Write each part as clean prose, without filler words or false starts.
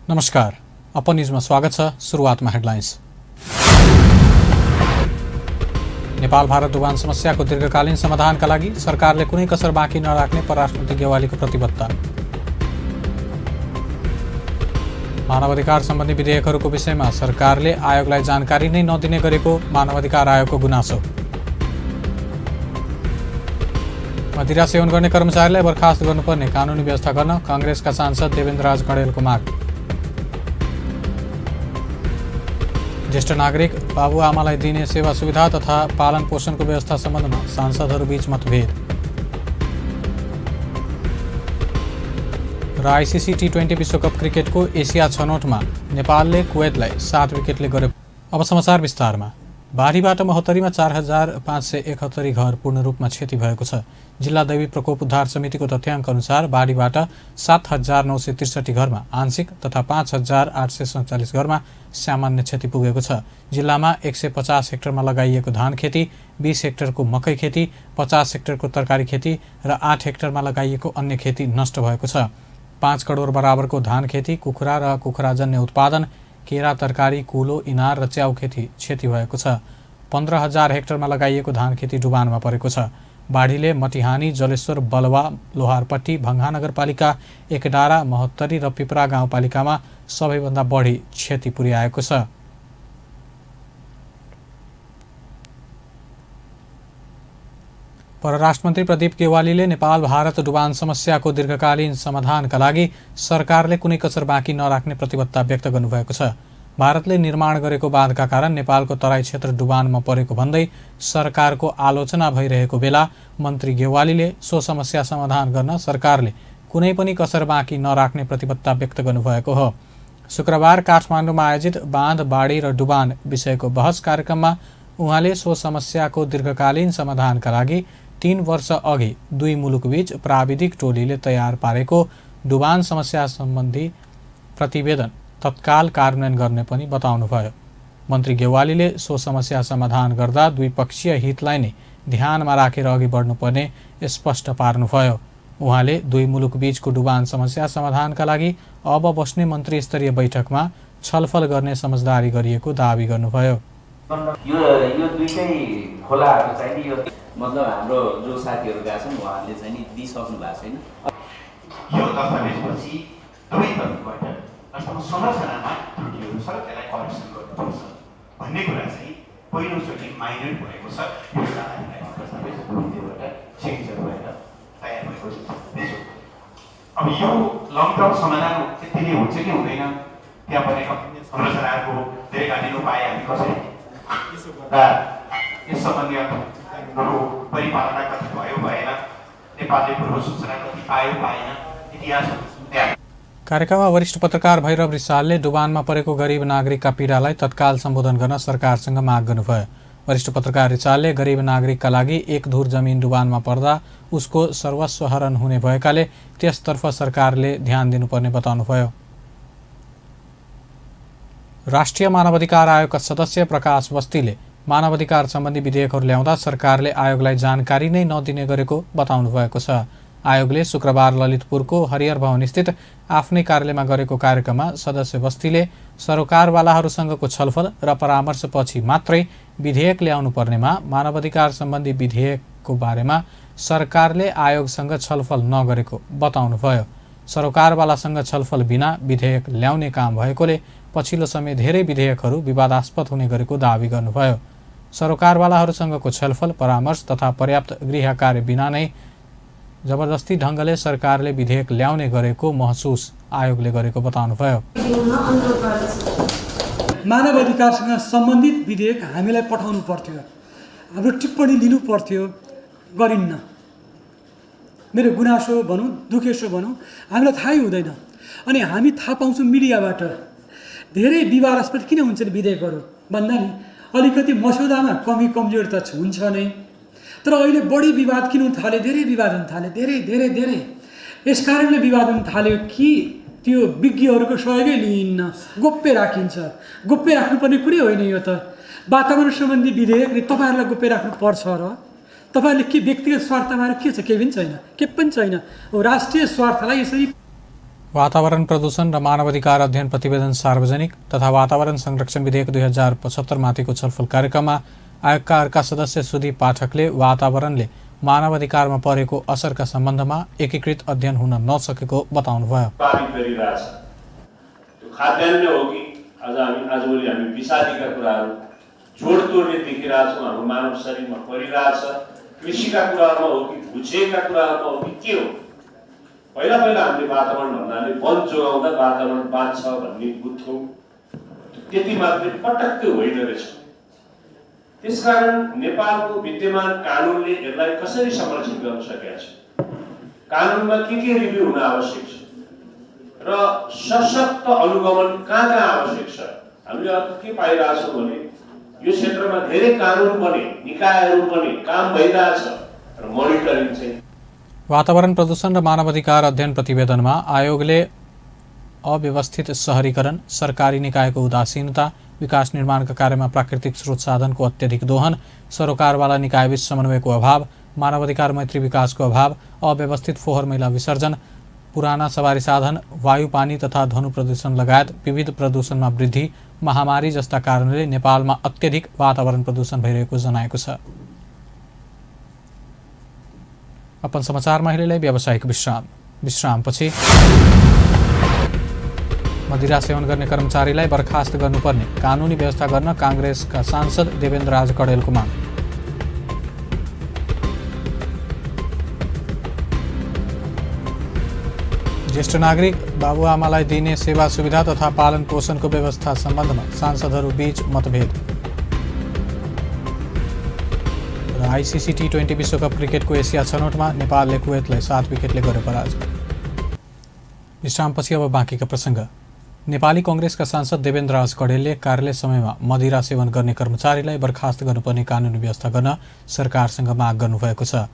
नमस्कार, अपन न्यूजमा स्वागत छ। सुरुवातमा हेडलाइन्स। नेपाल भारत डुबान समस्याको दीर्घकालीन समाधानका लागि सरकारले कुनै कसर बाँकी नराख्ने परराष्ट्र मन्त्री गेवालीको प्रतिबद्धता। मानवाधिकार सम्बन्धी विधेयकहरूको विषयमा सरकारले आयोगलाई जानकारी नै नदिने गरेको मानवाधिकार आयोगको गुनासो। मदिरा सेवन गर्ने कर्मचारीलाई बर्खास्त गर्नुपर्ने कानुनी व्यवस्था गर्न कांग्रेसका सांसद देवेन्द्र राज कँडेलको माग। ज्येष्ठ नागरिक बाबुआमालाई दिने सेवा सुविधा तथा पालन पोषणको व्यवस्था सम्बन्धमा सांसदहरूबीच मतभेद। र आइसिसी टी20 विश्वकप क्रिकेटको एसिया छनौटमा नेपालले कुवेतलाई 7 विकेटले गर्यो। अब समाचार विस्तारमा। बाढीबाट महोत्तरीमा 4571 घर पूर्ण रूपमा क्षति भएको छ। जिल्ला दैवी प्रकोप उद्धार समितिको तथ्याङ्क अनुसार बाढीबाट 7963 घरमा आंशिक तथा 5847 घरमा सामान्य क्षति पुगेको छ। जिल्लामा 150 हेक्टरमा लगाइएको धान खेती, 20 हेक्टरको मकै खेती, 50 हेक्टरको तरकारी खेती र 8 हेक्टरमा लगाइएको अन्य खेती नष्ट भएको छ। 5 करोड बराबरको धान खेती, कुखुरा र कुखुराजन्य उत्पादन, केरा, तरकारी, कुलो, इनार र च्याउ खेती क्षति भएको छ। 15,000 हेक्टरमा लगाइएको धान खेती डुबानमा परेको छ। बाढीले मटिहानी, जलेश्वर, बलवा, लोहारपट्टी, भङ्गा नगरपालिका, एकडारा, महोत्तरी र पिपरा गाउँपालिकामा सबैभन्दा बढी क्षति पुर्याएको छ। परराष्ट्र मन्त्री प्रदीप गेवालीले नेपाल भारत डुबान समस्याको दीर्घकालीन समाधानका लागि सरकारले कुनै कसर बाँकी नराख्ने प्रतिबद्धता व्यक्त गर्नुभएको छ। भारतले निर्माण गरेको बाँधका कारण नेपालको तराई क्षेत्र डुबानमा परेको भन्दै सरकारको आलोचना भइरहेको बेला मन्त्री गेवालीले सो समस्या समाधान गर्न सरकारले कुनै पनि कसर बाँकी नराख्ने प्रतिबद्धता व्यक्त गर्नुभएको हो। शुक्रबार काठमाडौँमा आयोजित बाँध, बाढी र डुबान विषयको बहस कार्यक्रममा उहाँले सो समस्याको दीर्घकालीन समाधानका लागि 3 वर्ष अघि दुई मुलुकबीच प्राविधिक टोलीले तयार पारेको डुबान समस्या सम्बन्धी प्रतिवेदन तत्काल कार्यान्वयन गर्ने पनि बताउनुभयो। मन्त्री गेवालीले सो समस्या समाधान गर्दा द्विपक्षीय हितलाई नै ध्यानमा राखेर अघि बढ्नुपर्ने स्पष्ट पार्नुभयो। उहाँले दुई मुलुकबीचको डुबान समस्या समाधानका लागि अब बस्ने मन्त्री स्तरीय बैठकमा छलफल गर्ने समझदारी गरिएको दावी गर्नुभयो। यो दुईटै खोलाहरू चाहिँ नि यो मतलब हाम्रो जो साथीहरू गएका छन् उहाँहरूले चाहिँ नि दिइसक्नु भएको छैन। यो दस्तावेजपछि दुवै तर्फबाट अथवा संरचनामा त्रुटिहरू छ, त्यसलाई करेक्सन गर्नुपर्छ भन्ने कुरा चाहिँ पहिलोचोटि माइनर भएको छ। यो दस्तावेज दुवैबाट सिग्नेचर भएर तयार भएको छ। अब यो लङ टर्म समाधान त्यतिले हुन्छ कि हुँदैन, त्यहाँ बनेका संरचनाहरूको दीर्घकालीन उपाय हामी कसरी र यस सम्बन्धी परिपालना कति भयो भएन, नेपालले पूर्व सूचना कति पायो पाएन, इतिहास। कार्यक्रममा वरिष्ठ पत्रकार भैरव रिसालले डुबानमा परेको गरिब नागरिकका पीडालाई तत्काल सम्बोधन गर्न सरकारसँग माग गर्नुभयो। वरिष्ठ पत्रकार रिसालले गरिब नागरिकका लागि एक धुर जमिन डुबानमा पर्दा उसको सर्वस्व हरण हुने भएकाले त्यसतर्फ सरकारले ध्यान दिनुपर्ने बताउनुभयो। राष्ट्रिय मानवाधिकार आयोगका सदस्य प्रकाश बस्तीले मानवाधिकार सम्बन्धी विधेयकहरू ल्याउँदा सरकारले आयोगलाई जानकारी नै नदिने गरेको बताउनु भएको छ। आयोगले शुक्रबार ललितपुरको हरिहर भवन स्थित आफ्नै कार्यालयमा गरेको कार्यक्रममा सदस्य बस्तीले सरोकारवालाहरूसँगको छलफल र परामर्शपछि मात्रै विधेयक ल्याउनु पर्नेमा मानवाधिकार सम्बन्धी विधेयकको बारेमा सरकारले आयोगसँग छलफल नगरेको बताउनुभयो। सरोकारवालासँग छलफल बिना विधेयक ल्याउने काम भएकोले पछिल्लो समय धेरै विधेयकहरू विवादास्पद हुने गरेको दावी गर्नुभयो। सरोकारवालाहरूसँगको छलफल, परामर्श तथा पर्याप्त गृह कार्य बिना नै जबरजस्ती ढङ्गले सरकारले विधेयक ल्याउने गरेको महसुस आयोगले गरेको बताउनुभयो। मानवाधिकारसँग सम्बन्धित विधेयक हामीलाई पठाउनु पर्थ्यो, हाम्रो टिप्पणी लिनु पर्थ्यो, गरिन्न। मेरो गुनासो भनौँ, दुखेसो भनौँ, हामीलाई थाहै हुँदैन। अनि हामी थाहा पाउँछौँ मिडियाबाट। धेरै विवादास्पद किन हुन्छ विधेयकहरू भन्दा नि अलिकति मसौदामा कमी कमजोर त हुन्छ नै, तर अहिले बढी विवाद किन हुन थाल्यो, धेरै विवाद हुन थाल्यो, धेरै। यस कारणले विवाद हुन थाल्यो कि त्यो विज्ञहरूको सहयोगै लिइन्न, गोप्य राखिन्छ। गोप्य राख्नुपर्ने कुरै होइन। यो त वातावरण सम्बन्धी विधेयकले तपाईँहरूलाई गोप्य राख्नु पर्छ र तपाईहरुले के व्यक्तिगत स्वार्थमा के छ? केही पनि छैन, के पनि छैन। राष्ट्रिय स्वार्थलाई यसरी वातावरण प्रदूषण र मानवाधिकार अध्ययन प्रतिवेदन सार्वजनिक तथा वातावरण संरक्षण विधेयक 2075 माथिको छलफल कार्यक्रममा आयोगका अर्का सदस्य सुदीप पाठकले वातावरणले मानवाधिकारमा परेको असरका सम्बन्धमा एकीकृत अध्ययन हुन नसकेको बताउनुभयो। खाद्यान्न हो कि आजभोलि हामी विषादीका कुराहरू जोडतोडले देखिरहेछौँ, हाम्रो मानव शरीरमा परिरहेछ। कृषिका कुराहरूमा हो कि भूक्षयका कुराहरूमा हो कि के हो? पहिला हामीले वातावरण भन्नाले वन जोगाउँदा वातावरण बाँच्छ भन्ने बुझ्थ्यौँ, त्यति मात्रै पटक्कै होइन रहेछ। त्यसकारण नेपालको विद्यमान कानुनले यसलाई कसरी संरक्षित गर्न सकेका छ? कानुनमा के रिभ्यू हुन आवश्यक छ र सशक्त अनुगमन कहाँ आवश्यक छ? हामीले अब के पाइरहेछौँ भने यो क्षेत्रमा धेरै कानुन बने, निकायहरू बने, काम भइरहेछ र मोनिटरिङ चाहिँ। वातावरण प्रदूषण र मानवाधिकार अध्ययन प्रतिवेदनमा आयोगले अव्यवस्थित शहरीकरण, सरकारी निकायको उदासीनता, विकास निर्माणका कार्यमा प्राकृतिक स्रोत साधनको अत्यधिक दोहन, सरोकारवाला निकायबीच समन्वयको अभाव, मानवाधिकार मैत्री विकासको अभाव, अव्यवस्थित फोहोर मैला विसर्जन, पुराना सवारी साधन, वायु पानी तथा ध्वनि प्रदूषण लगायत विविध प्रदूषणमा वृद्धि, महामारी जस्ता कारणले नेपालमा अत्यधिक वातावरण प्रदूषण भइरहेको जनाएको छ। अपन समाचारमा अहिलेलाई व्यावसायिक विश्रामपछि मदिरा सेवन गर्ने कर्मचारीलाई बर्खास्त गर्नुपर्ने कानुनी व्यवस्था गर्न कांग्रेसका सांसद देवेन्द्र राज कडेलको माग। ज्येष्ठ नागरिक बाबुआमालाई दिइने सेवा सुविधा तथा पालन पोषणको व्यवस्था सम्बन्धमा सांसदहरू बीच मतभेद। र आईसीसी T20 विश्वकप क्रिकेटको एसिया छनौटमा नेपालले कुवेतलाई 7 विकेटले गर्यो पराजय। विश्रामपछि अब बाँकीका प्रसङ्ग। नेपाली कांग्रेसका सांसद देवेन्द्र राज कडेलले कार्यालय समयमा मदिरा सेवन गर्ने कर्मचारीलाई बर्खास्त गर्नुपर्ने कानुनी व्यवस्था गर्न सरकारसँग माग गर्नुभएको छ।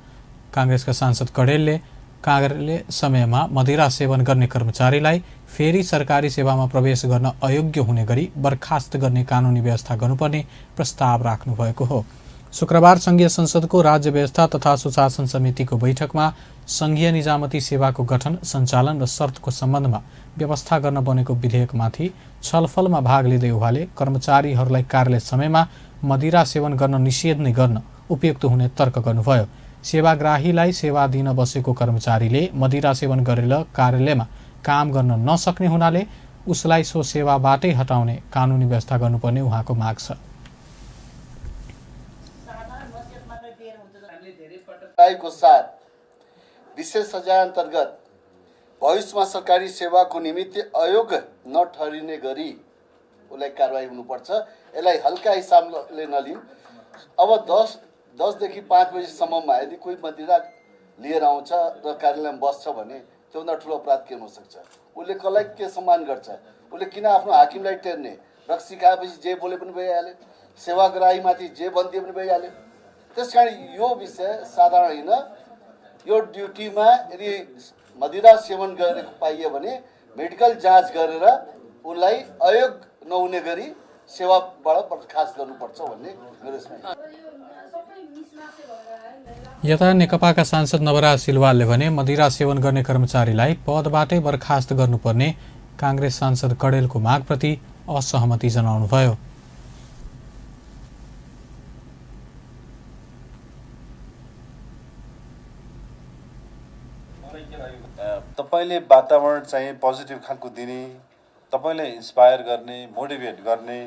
कांग्रेसका सांसद कडेलले कार्यालय समयमा मदिरा सेवन गर्ने कर्मचारीलाई फेरि सरकारी सेवामा प्रवेश गर्न अयोग्य हुने गरी बर्खास्त गर्ने कानुनी व्यवस्था गर्नुपर्ने प्रस्ताव राख्नुभएको हो। शुक्रबार संघीय संसदको राज्य व्यवस्था तथा सुशासन समितिको बैठकमा संघीय निजामती सेवाको गठन, सञ्चालन र शर्तको सम्बन्धमा व्यवस्था गर्न बनेको विधेयकमाथि छलफलमा भाग लिँदै उहाँले कर्मचारीहरूलाई कार्यालय समयमा मदिरा सेवन गर्न निषेध नै गर्न उपयुक्त हुने तर्क गर्नुभयो। सेवाग्राहीलाई सेवा दिन बसेको कर्मचारीले मदिरा सेवन गरेर कार्यालयमा काम गर्न नसक्ने हुनाले उसलाई सो सेवाबाटै हटाउने कानुनी व्यवस्था गर्नुपर्ने उहाँको माग छ। को साथ विशेष सजाय अन्तर्गत भविष्यमा सरकारी सेवाको निमित्त अयोग्य नठहरिने गरी उसलाई कारवाही हुनुपर्छ। यसलाई हल्का हिसाबले नलिउँ। अब 10 देखि 5 बजीसम्ममा यदि कोही मदिरा लिएर आउँछ र कार्यालयमा बस्छ भने त्योभन्दा ठुलो अपराध के हुन सक्छ? उसले कसलाई के सम्मान गर्छ? उसले किन आफ्नो हाकिमलाई टेर्ने? रक्सी खाएपछि जे बोले पनि भइहाल्यो, सेवाग्राहीमाथि जे बन्दिए पनि भइहाल्यो। त्यसकारण यो विषय साधारण होइन। यो ड्युटीमा यदि मदिरा सेवन गरेको पाइयो भने मेडिकल जाँच गरेर उनलाई अयोग्य नहुने गरी सेवाबाट बर्खास्त गर्नुपर्छ भन्ने मेरो सोच। यता नेकपाका सांसद नवराज सिलवालले भने मदिरा सेवन गर्ने कर्मचारीलाई पदबाटै बर्खास्त गर्नुपर्ने कांग्रेस सांसद कडेलको मागप्रति असहमति जनाउनुभयो। तपाईले वातावरण चाहिँ पोजिटिभ खालको दिने, तपाईले इन्स्पायर गर्ने, मोटिभेट गर्ने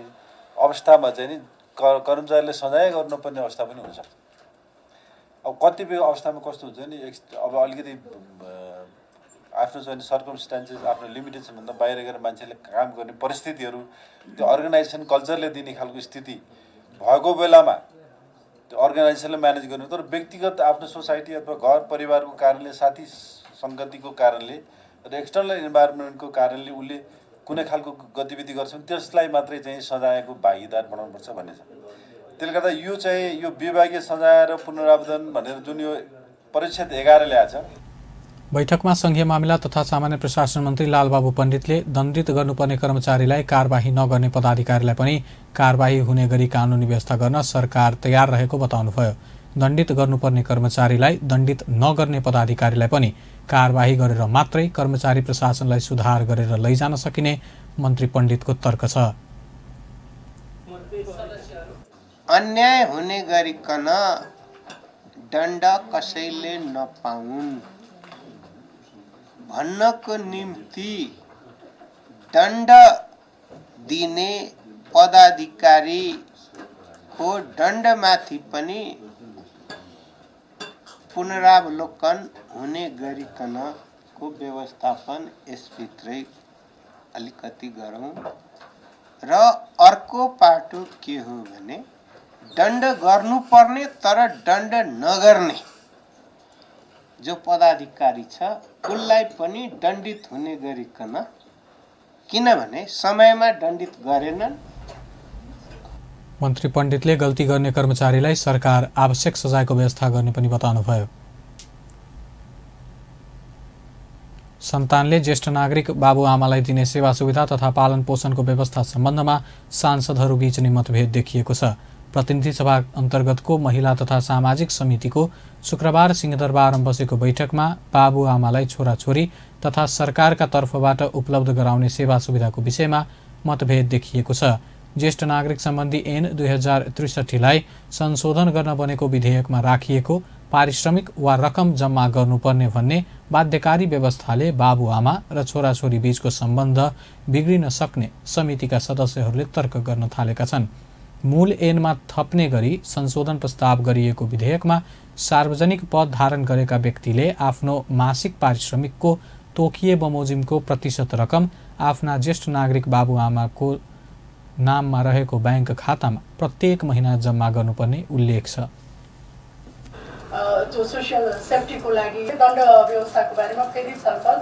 अवस्थामा चाहिँ नि कर्मचारीले सजाय गर्नुपर्ने अवस्था पनि हुनसक्छ। अब कतिपय अवस्थामा कस्तो हुन्छ नि, अब अलिकति आफ्नो चाहिँ सर्कमस्टान्सेस, आफ्नो लिमिटेसनभन्दा बाहिर गएर मान्छेले काम गर्ने परिस्थितिहरू, त्यो अर्गनाइजेसन कल्चरले दिने खालको स्थिति भएको बेलामा त्यो अर्गनाइजेसनले म्यानेज गर्नु। तर व्यक्तिगत आफ्नो सोसाइटी अथवा घर परिवारको कारणले, साथी सङ्गतिको कारणले र एक्सटर्नल इन्भाइरोमेन्टको कारणले उसले कुनै खालको गतिविधि गर्छ भने त्यसलाई मात्रै चाहिँ सजायको भागीदार बनाउनुपर्छ भन्ने छ। त्यसले गर्दा यो चाहिँ यो विभागीय सजाय र पुनरावधान भनेर जुन यो परिच्छेद 11 ल्याएको छ। बैठकमा संघीय मामिला तथा सामान्य प्रशासन मन्त्री लालबाबु पण्डितले दण्डित गर्नुपर्ने कर्मचारीलाई कारबाही नगर्ने पदाधिकारीलाई पनि कारबाही हुने गरी कानुनी व्यवस्था गर्न सरकार तयार रहेको बताउनुभयो। दण्डित गर्नुपर्ने कर्मचारीलाई दण्डित नगर्ने पदाधिकारीलाई पनि कारबाही गरेर मात्रै कर्मचारी प्रशासनलाई सुधार गरेर लैजान सकिने मन्त्री पण्डितको तर्क छ। अन्याय हुने गरिकन दण्ड कसैले नपाउन् भन्नको निम्ति दण्ड दिने पदाधिकारीको दण्डमाथि पनि पुनरावलोकन हुने गरिकनको व्यवस्थापन यसभित्रै अलिकति गरौँ। र अर्को पाटो के हो भने दण्ड गर्नुपर्ने तर दण्ड नगर्ने जो पदाधिकारी छ उसलाई पनि दण्डित हुने गरिकन, किनभने समयमा दण्डित गरेनन्। मन्त्री पण्डितले गल्ती गर्ने कर्मचारीलाई सरकार आवश्यक सजायको व्यवस्था गर्ने पनि बताउनुभयो। सन्तानले ज्येष्ठ नागरिक बाबुआमालाई दिने सेवा सुविधा तथा पालन पोषणको व्यवस्था सम्बन्धमा सांसदहरूबीच नै मतभेद देखिएको छ। प्रतिनिधि सभा अन्तर्गतको महिला तथा सामाजिक समितिको शुक्रबार सिंहदरबारमा बसेको बैठकमा बाबुआमालाई छोराछोरी तथा सरकारका तर्फबाट उपलब्ध गराउने सेवा सुविधाको विषयमा मतभेद देखिएको छ। ज्येष्ठ नागरिक सम्बन्धी ऐन 2063लाई संशोधन गर्न बनेको विधेयकमा राखिएको पारिश्रमिक वा रकम जम्मा गर्नुपर्ने भन्ने बाध्यकारी व्यवस्थाले बाबुआमा र छोराछोरी बीचको सम्बन्ध बिग्रिन सक्ने समितिका सदस्यहरूले तर्क गर्न थालेका छन्। मूल ऐनमा थप्ने गरी संशोधन प्रस्ताव गरिएको विधेयकमा सार्वजनिक पद धारण गरेका व्यक्तिले आफ्नो मासिक पारिश्रमिकको तोकिए बमोजिमको प्रतिशत रकम आफ्ना ज्येष्ठ नागरिक बाबुआमाको नाममा रहेको बैंक खातामा प्रत्येक महिना जम्मा गर्नुपर्ने उल्लेख छ। जो सोसियल सेफ्टीको लागि दण्ड व्यवस्थाको बारेमा फेरि छलफल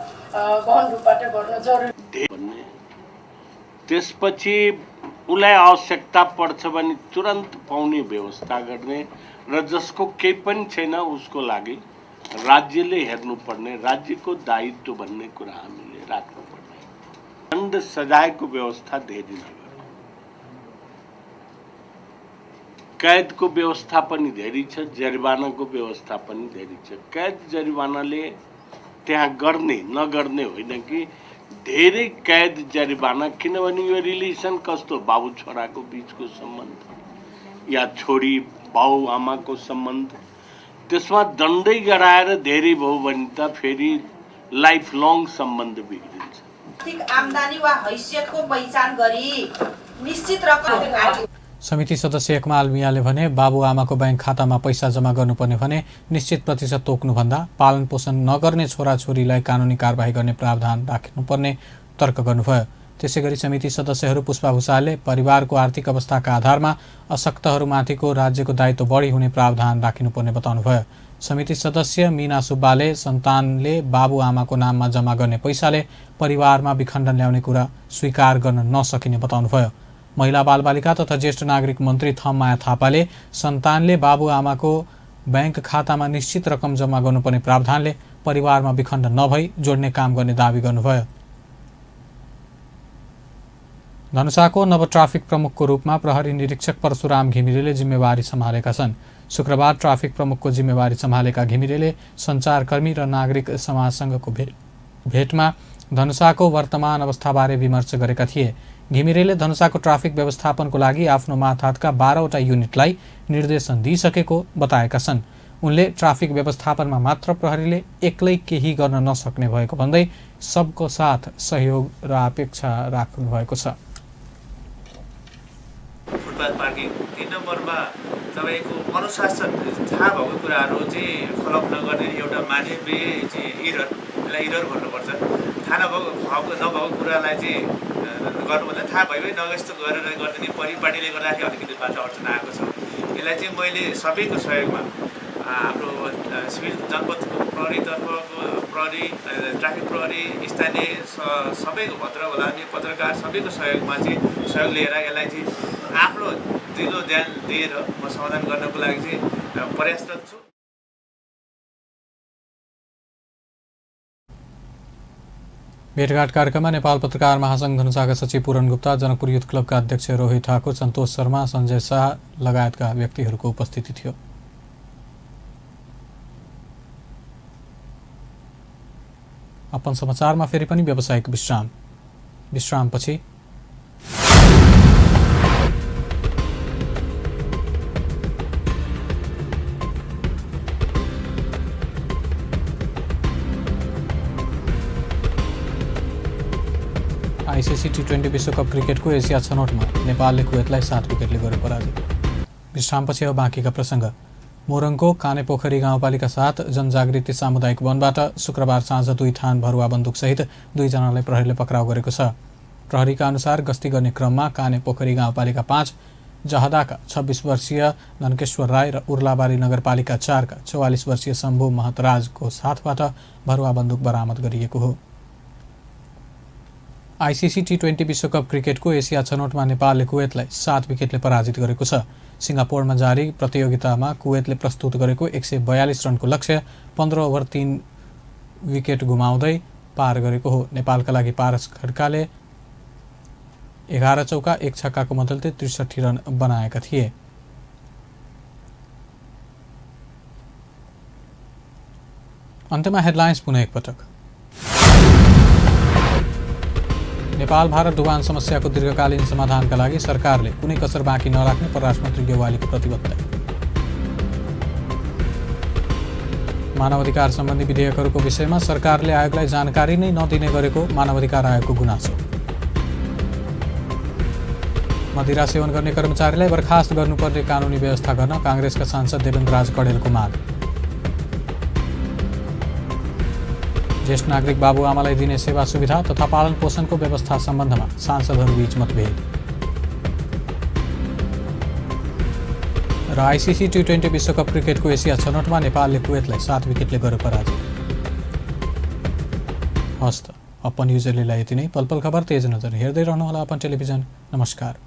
गहन रूपबाट गर्न जरुरी। त्यसपछि उसलाई आवश्यकता पर्छ भने तुरन्त पाउने व्यवस्था गर्ने र जसको केही पनि छैन उसको लागि राज्यले हेर्नुपर्ने, राज्यको दायित्व भन्ने कुरा हामीले राख्नुपर्ने। दण्ड सजायको व्यवस्था धेरै नगर्ने, कैदको व्यवस्था पनि धेरै छ, जरिवानाको व्यवस्था पनि धेरै छ। कैद जरिवानाले त्यहाँ गर्ने नगर्ने होइन कि धेरै कैद जरिवाना, किनभने यो रिलेसन कस्तो बाबु छोराको बीचको सम्बन्ध या छोरी बाउ आमाको सम्बन्ध, त्यसमा दण्डै गराएर धेरै भयो भने त फेरि लाइफ लङ सम्बन्ध बिग्रिन्छ। आर्थिक आम्दानी वा हैसियतको पहिचान गरी निश्चित रकम। समिति सदस्य एकमाल मियाले भने बाबुआमाको बैंक खातामा पैसा जम्मा गर्नुपर्ने भने निश्चित प्रतिशत तोक्नुभन्दा पालन पोषण नगर्ने छोराछोरीलाई कानुनी कारबाही गर्ने प्रावधान राख्नुपर्ने तर्क गर्नुभयो। त्यसैगरी समिति सदस्यहरू पुष्पा भुसालले परिवारको आर्थिक अवस्थाका आधारमा अशक्तहरूमाथिको राज्यको दायित्व बढी हुने प्रावधान राखिनुपर्ने बताउनुभयो। समिति सदस्य मीना सुब्बाले सन्तानले बाबुआमाको नाममा जम्मा गर्ने पैसाले परिवारमा विखण्डन ल्याउने कुरा स्वीकार गर्न नसकिने बताउनुभयो। महिला बालबालिका तथा ज्येष्ठ नागरिक मन्त्री थममाया थापाले सन्तानले बाबुआमाको बैंक खातामा निश्चित रकम जम्मा गर्नुपर्ने प्रावधानले परिवारमा विखण्डन नभई जोड्ने काम गर्ने दावी गर्नुभयो। धनुषाको नव ट्राफिक प्रमुखको रूपमा प्रहरी निरीक्षक परशुराम घिमिरेले जिम्मेवारी सम्हालेका छन्। शुक्रबार ट्राफिक प्रमुखको जिम्मेवारी सम्हालेका घिमिरेले सञ्चारकर्मी र नागरिक समाजसँगको भेटमा धनुषाको वर्तमान अवस्थाबारे विमर्श गरेका थिए। घिमिरेले धनुषाको ट्राफिक व्यवस्थापनको लागि आफ्नो मातहतका 12वटा युनिटलाई निर्देशन दिइसकेको बताएका छन्। उनले ट्राफिक व्यवस्थापनमा मात्र प्रहरीले एक्लै केही गर्न नसक्ने भएको भन्दै सबको साथ सहयोग र अपेक्षा राख्नु भएको छ। फुटपाथ पार्किङ 3 नम्बरमा तपाईँको अनुशासन थाहा भएको कुराहरू चाहिँ फलोअप नगर्ने एउटा मानवीय चाहिँ इरर, यसलाई इरर भन्नुपर्छ। थाहा नभएको कुरालाई चाहिँ गर्नुभन्दा थाहा भइ नगस्तो गरेर गरिदिने परिपाटीले गर्दाखेरि अलिकति बाटो अडचन आएको छ। यसलाई चाहिँ मैले सबैको सहयोगमा हाम्रो सिभिल जनपदको प्रहरीतर्फको प्रहरी, ट्राफिक प्रहरी, स्थानीय सबैको भद्रवलामी पत्रकार सबैको सहयोगमा चाहिँ सहयोग लिएर यसलाई चाहिँ आफ्नो दिलो ध्यान दिएर म समाधान गर्नको लागि चाहिँ प्रयासरत छु। भेटघाट कार्यक्रममा नेपाल पत्रकार महासंघ धनुषाका सचिव पूरण गुप्ता, जनकपुर युथ क्लबका अध्यक्ष रोहित ठाकुर, सन्तोष शर्मा, सञ्जय शाह लगायतका व्यक्तिहरूको उपस्थिति थियो। अपन समाचारमा फेरि पनि व्यावसायिक विश्रामपछि आइसिसी टी20 विश्वकप क्रिकेटको एसिया छनौटमा नेपालले कुवेतलाई 7 विकेटले गर्यो पराजित। विश्रामपछि अब बाँकीका प्रसङ्ग। मोरङको कानेपोखरी गाउँपालिका 7 जनजागृति सामुदायिक वनबाट शुक्रबार साँझ 2 थान भरुवा बन्दुकसहित 2 जनालाई प्रहरीले पक्राउ गरेको छ। प्रहरीका अनुसार गस्ती गर्ने क्रममा कानेपोखरी गाउँपालिका 5 जहदाका 26 वर्षीय ननकेश्वर राई र उर्लाबारी नगरपालिका 4 का 44 वर्षीय शम्भु महतराजको साथबाट भरुवा बन्दुक बरामद गरिएको हो। आइसिसी टी20 विश्वकप क्रिकेटको एसिया छनौटमा नेपालले कुवेतलाई 7 विकेटले पराजित गरेको छ। सिङ्गापुरमा जारी प्रतियोगितामा कुवेतले प्रस्तुत गरेको 142 रनको लक्ष्य 15 ओभर 3 विकेट गुमाउँदै पार गरेको हो। नेपालका लागि पारस खड्काले 11 चौका 1 छक्काको बदलले 63 रन बनाएका थिए। अन्त्यमा हेडलाइन्स पुनः एकपटक। नेपाल भारत डुबान समस्याको दीर्घकालीन समाधानका लागि सरकारले कुनै कसर बाँकी नराख्ने परराष्ट्र मन्त्री गेवालीको प्रतिबद्धता। मानवाधिकार सम्बन्धी विधेयकहरूको विषयमा सरकारले आयोगलाई जानकारी नै नदिने गरेको मानवाधिकार आयोगको गुनासो। मदिरा सेवन गर्ने कर्मचारीलाई बर्खास्त गर्नुपर्ने कानुनी व्यवस्था गर्न काङ्ग्रेसका सांसद देवेन्द्र राज कडेलको माग। ज्येष्ठ नागरिक बाबुआमालाई दिने सेवा सुविधा तथा पालन पोषणको व्यवस्था सम्बन्धमा सांसदहरूबीच मतभेद। र आइसिसी टी20 विश्वकप क्रिकेटको एसिया छनौटमा नेपालले कुवेतलाई 7 विकेटले गर्यो पराजित। हस्त अपन युजरलाई यति नै। पल पल खबर तेज नजर हेर्दै रहनुहोला अपन टेलिभिजन। नमस्कार।